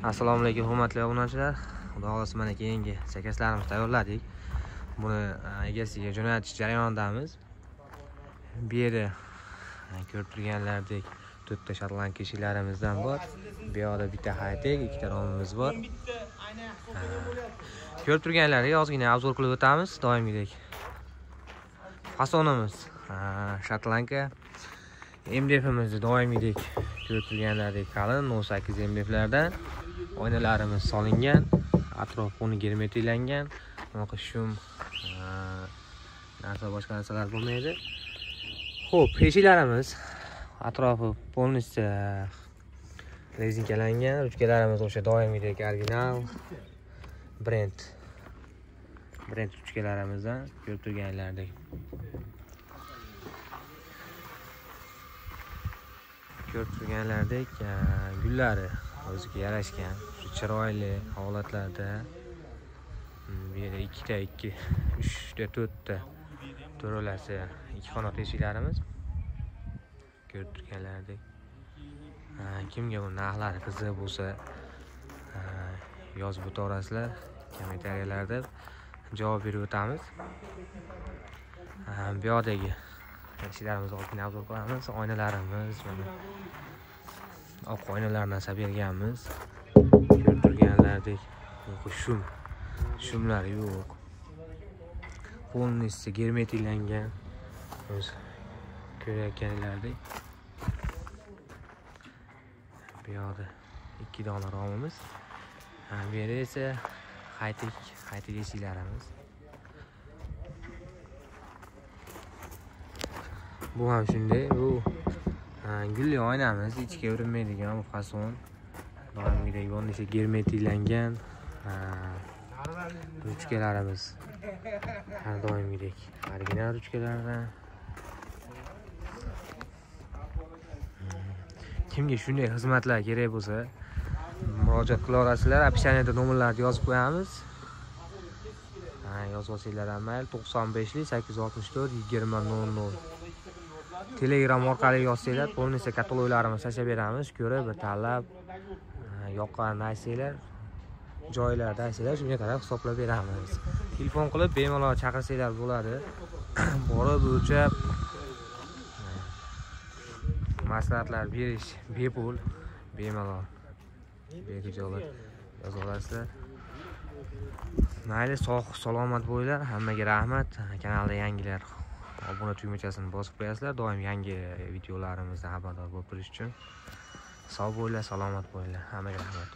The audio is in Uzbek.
Assalomu alaykum hurmatli obunachilar. Xudo xolasa mana keyingi sakaslarimizni tayyorladik. Buni egasiga jo'natish jarayonidamiz. Bu yerda ko'rib turganlaridek 4 ta shotland keshiklarimizdan bor. Bu yoqda bitta haytek, 2 ta romimiz bor. Ko'rib turganlaridek ozgina obzor qilib o'tamiz doimgidek. Fasonimiz shotlandka. MDF'imizni doimgidek ko'rib turganlaridek qalin 08 MDF'lardan. Oynalarimiz solingan, atrof uni germetiklangan. Bunaqa shum narsa boshqa narsalar bo'lmaydi. Xo'p, eshiklarimiz atrofi polностью rezinkalangan. Ruchkalarimiz o'sha doimgidek original brend ruchkalarimizdan ko'rib turganlaridek. Ko'rib turganlaridek gullari o'ziga yarashgan, chiroyli holatlarda. Bu yerda 2 ta, 3 ta, 4 ta to'ralasi 2 qanot eshiklarimiz. Ko'rib turganlaridek. Kimga bu narxlari qiziq bo'lsa, yozib o'tirasizlar kommentariyalarda javob berib o'tamiz. Bu yoqdagi eshiklarimizni ozgina obzor qilamiz. Oynalarimiz mana oq oynalardan berganmiz. Ko'rib turganlaridek shumlar yo'q. Polностью germetiklangan. O'z ko'rayotganlaridek. Bu yoqda 2 dona romimiz. Bu yerda esa haytek eshiklarimiz. Bu ham shunday. Bu gulli oynamiz, ichga urinmaydigan fason. Doimgidek bo'lsa germetiklangan. Ruchkalarimiz har doimgidek original ruchkalardan. Kimga shunday xizmatlar kerak bo'lsa, murojaat qila olasizlar. Opsiyaniyada nomerlarni yozib qo'yamiz. Yozib olsanglar ham mayli. 95 864 2000. Telegram orqali yozsanglar, polностью kataloglarimizni tashlab beramiz. Ko'rib, bir tanlab yoqqanini aytsanglar, joylarda aytsanglar, shunga qarab hisoblab beramiz. Telefon qilib bemalol chaqirsanglar bo'ladi. Borib o'lchab maslahatlar berish bepul, bemalol behijolat yoza olasizlar. Mayli, sog' salomat bo'linglar. Hammaga rahmat. Kanalda yangilar obuna tugmachasini bosib qo'yasizlar. Doim yangi videolarimizdan xabardor bo'lib turish uchun. Sog' bo'linglar, salomat bo'linglar. Hammaga rahmat.